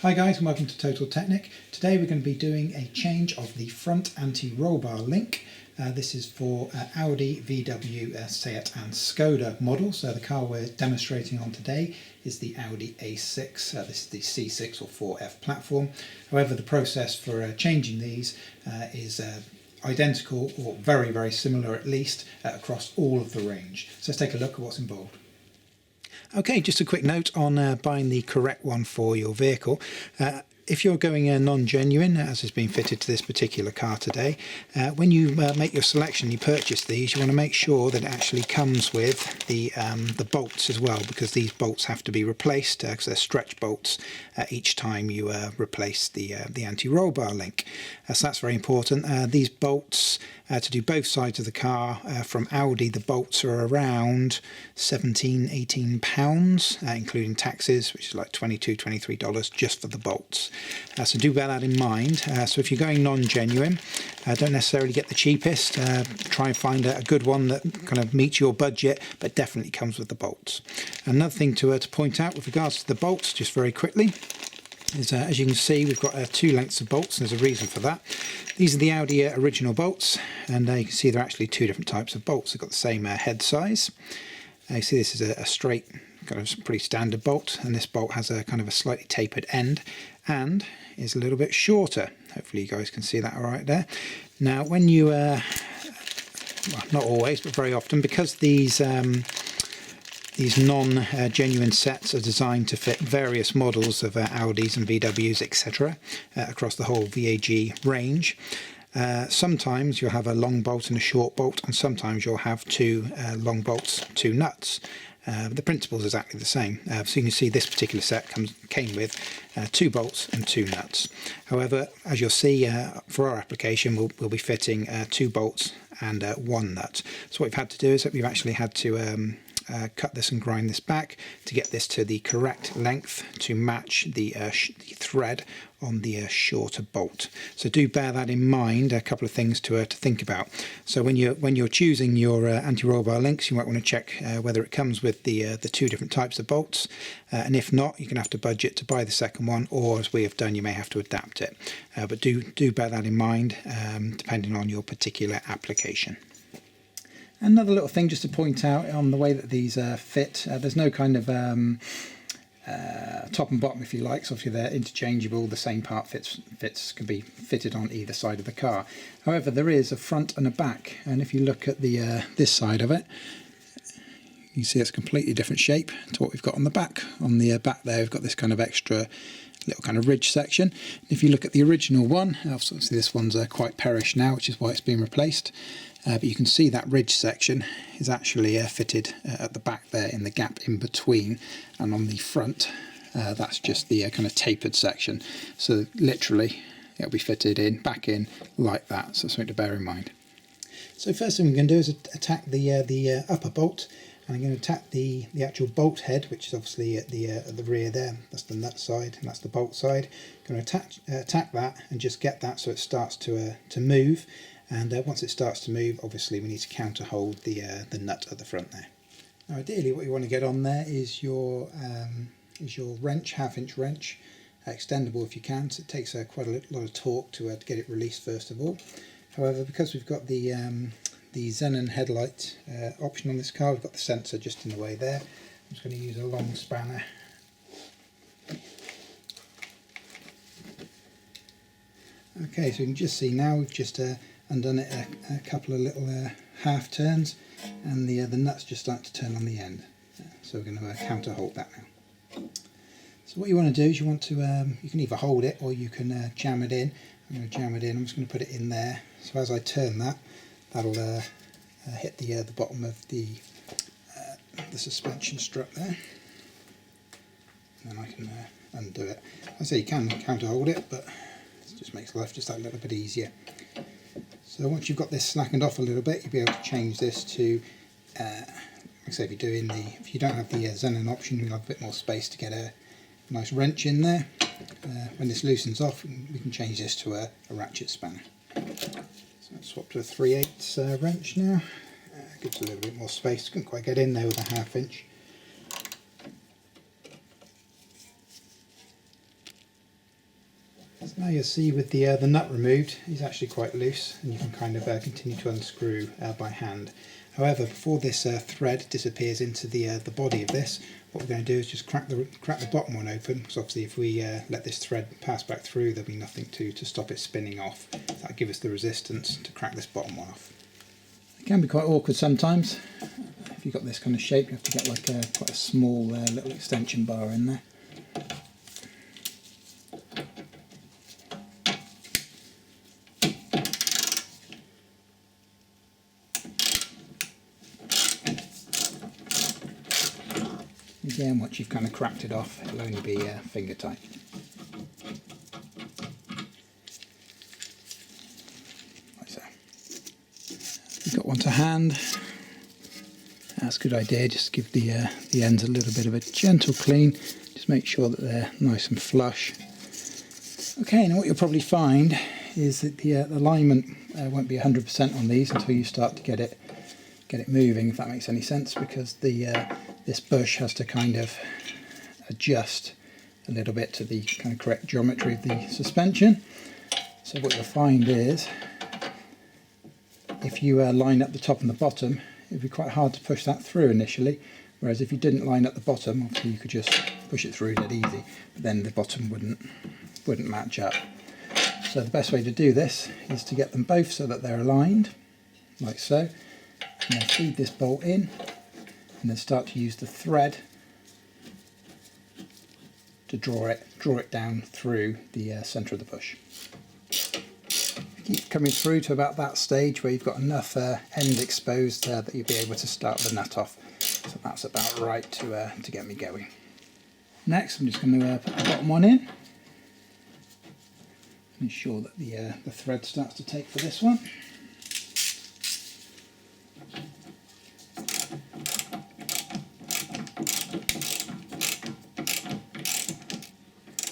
Hi guys and welcome to Total Technik. Today we're going to be doing a change of the front anti-roll bar link. This is for Audi, VW, Seat and Skoda models. The car we're demonstrating on today is the Audi A6. This is the C6 or 4F platform. However, the process for changing these is identical or very, very similar at least across all of the range. So let's take a look at what's involved. Okay, just a quick note on buying the correct one for your vehicle. If you're going non-genuine, as has been fitted to this particular car today, when you make your selection, you purchase these, you want to make sure that it actually comes with the bolts as well, because these bolts have to be replaced because they're stretch bolts each time you replace the anti-roll bar link. So that's very important. These bolts, to do both sides of the car, from Audi, the bolts are around £18 including taxes, which is like $22–23 just for the bolts. So do bear that in mind. So if you're going non-genuine, don't necessarily get the cheapest. Try and find a good one that kind of meets your budget, but definitely comes with the bolts. Another thing to point out with regards to the bolts, just very quickly, is as you can see, we've got two lengths of bolts, and there's a reason for that. These are the Audi original bolts, and you can see they're actually two different types of bolts. They've got the same head size. You see this is a straight, kind of pretty standard bolt, and this bolt has a kind of a slightly tapered end and is a little bit shorter. Hopefully you guys can see that all right there. Now when you, well, not always, but very often, because these non-genuine sets are designed to fit various models of Audis and VWs, etc. Across the whole VAG range. Sometimes you'll have a long bolt and a short bolt, and sometimes you'll have two long bolts, two nuts. The principle is exactly the same. So you can see this particular set came with two bolts and two nuts. However, as you'll see, for our application we'll be fitting two bolts and one nut. So what we've had to do is that we've actually had to cut this and grind this back to get this to the correct length to match the thread on the shorter bolt. So do bear that in mind. A couple of things to think about. So when you're choosing your anti-roll bar links, you might want to check whether it comes with the two different types of bolts, and if not, you're going to have to budget to buy the second one, or as we have done, you may have to adapt it. But do bear that in mind, depending on your particular application. Another little thing just to point out on the way that these fit, there's no kind of top and bottom, if you like, so obviously they're interchangeable. The same part can be fitted on either side of the car. However, there is a front and a back, and if you look at the this side of it, you see it's a completely different shape to what we've got on the back. On the back there, we've got this kind of extra little kind of ridge section. If you look at the original one, obviously this one's quite perished now, which is why it's been replaced. But you can see that ridge section is actually fitted at the back there in the gap in between, and on the front that's just the kind of tapered section. So literally it'll be fitted in, back in like that, so something to bear in mind. So first thing we're going to do is attack the upper bolt, and I'm going to attack the actual bolt head, which is obviously at the rear there. That's the nut side and that's the bolt side. I'm going to attack that and just get that so it starts to move. And once it starts to move, obviously we need to counter hold the nut at the front there. Now ideally what you want to get on there is your wrench, half-inch wrench, extendable if you can. So it takes quite a lot of torque to get it released first of all. However, because we've got the xenon headlight option on this car, we've got the sensor just in the way there. I'm just going to use a long spanner. Okay, so you can just see now we've just undone it a couple of little half turns, and the nuts just start to turn on the end. So we're going to counter hold that now. So what you want to do is you want to you can either hold it or you can jam it in. I'm going to jam it in. I'm just going to put it in there. So as I turn that, that'll hit the bottom of the suspension strut there, and then I can undo it. I say you can counter hold it, but it just makes life just that little bit easier. So once you've got this slackened off a little bit, you'll be able to change this to, like I say, if you don't have the xenon option, you'll have a bit more space to get a nice wrench in there. When this loosens off, we can change this to a ratchet spanner. So I'll swap to a 3/8 wrench now. Gives a little bit more space. Couldn't quite get in there with a half-inch. So now you'll see with the nut removed, he's actually quite loose, and you can kind of continue to unscrew by hand. However, before this thread disappears into the body of this, what we're going to do is just crack the bottom one open, because obviously if we let this thread pass back through, there'll be nothing to stop it spinning off. That'll give us the resistance to crack this bottom one off. It can be quite awkward sometimes. If you've got this kind of shape, you have to get like quite a small little extension bar in there. Again, once you've kind of cracked it off, it'll only be finger tight. Like so. You've got one to hand. That's a good idea. Just give the ends a little bit of a gentle clean. Just make sure that they're nice and flush. Okay, now what you'll probably find is that the alignment won't be 100% on these until you start to get it moving, if that makes any sense, because this bush has to kind of adjust a little bit to the kind of correct geometry of the suspension. So what you'll find is if you line up the top and the bottom, it'd be quite hard to push that through initially, whereas if you didn't line up the bottom, obviously you could just push it through dead easy, but then the bottom wouldn't match up. So the best way to do this is to get them both so that they're aligned, like so, and then feed this bolt in, and then start to use the thread to draw it down through the centre of the bush. Keep coming through to about that stage where you've got enough end exposed that you'll be able to start the nut off. So that's about right to get me going. Next, I'm just going to put the bottom one in. Ensure that the thread starts to take for this one.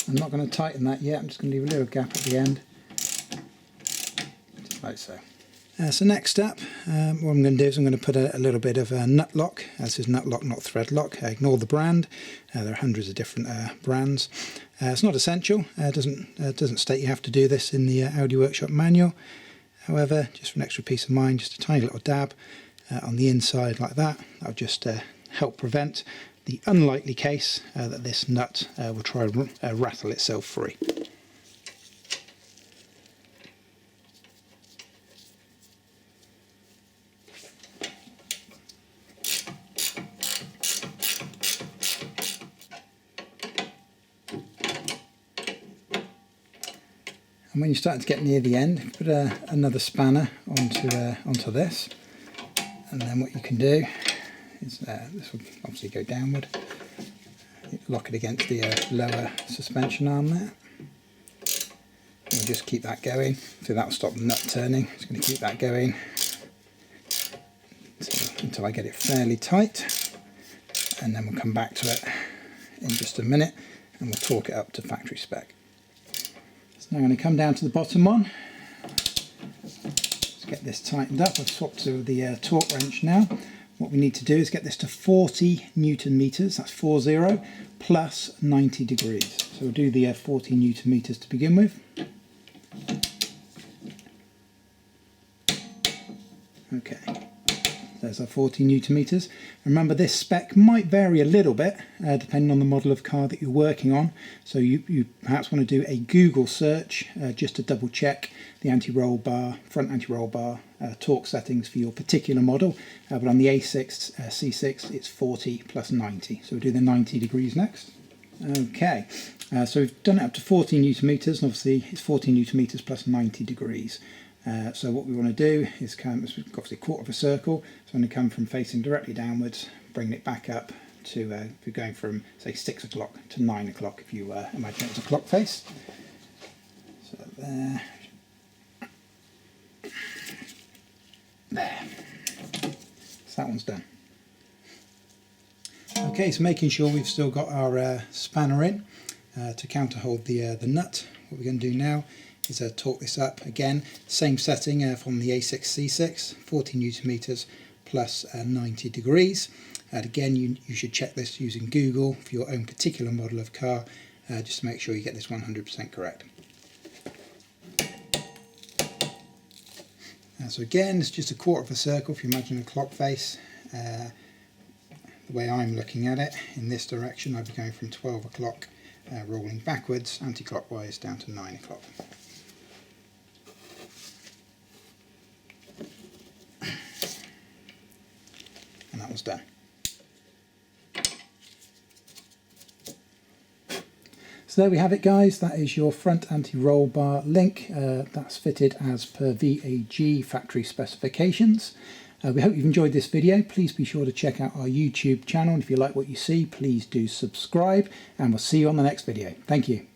I'm not going to tighten that yet, I'm just going to leave a little gap at the end, just like so. So next up, what I'm going to do is I'm going to put a little bit of NUTLOCK. This is NUTLOCK, not THREADLOCK. Ignore the brand. There are hundreds of different brands. It's not essential. It doesn't state you have to do this in the Audi Workshop manual. However, just for an extra peace of mind, just a tiny little dab on the inside like that. That'll just help prevent the unlikely case that this nut will try and rattle itself free. And when you're starting to get near the end, put another spanner onto this, and then what you can do is this will obviously go downward. Lock it against the lower suspension arm there. And we'll just keep that going. So that'll stop the nut turning. Just going to keep that going until I get it fairly tight, and then we'll come back to it in just a minute and we'll torque it up to factory spec. So now I'm going to come down to the bottom one. Let's get this tightened up. I've swapped to the torque wrench now. What we need to do is get this to 40 Newton meters, that's 40, plus 90 degrees. So we'll do the 40 Newton meters to begin with. Okay, there's our 40 Newton meters. Remember, this spec might vary a little bit depending on the model of car that you're working on. So you perhaps want to do a Google search just to double check the anti-roll bar, front anti-roll bar torque settings for your particular model. But on the A6 C6 it's 40 plus 90. So we'll do the 90 degrees next. Okay, so we've done it up to 40 Newton meters, and obviously it's 40 Newton meters plus 90 degrees. So what we want to do is come, obviously a quarter of a circle, so I'm going to come from facing directly downwards, bring it back up to, if you're going from say 6 o'clock to 9 o'clock, if you imagine it as a clock face. So there. So that one's done. Okay, so making sure we've still got our spanner in to counterhold the nut. What we're going to do now is torque this up again, same setting from the A6 C6, 40 Newton meters plus 90 degrees. And again, you should check this using Google for your own particular model of car, just to make sure you get this 100% correct. So again, it's just a quarter of a circle if you imagine a clock face. The way I'm looking at it, in this direction I'd be going from 12 o'clock rolling backwards anti-clockwise down to 9 o'clock. And that was done. So there we have it, guys. That is your front anti-roll bar link. That's fitted as per VAG factory specifications. We hope you've enjoyed this video. Please be sure to check out our YouTube channel, and if you like what you see, please do subscribe, and we'll see you on the next video. Thank you.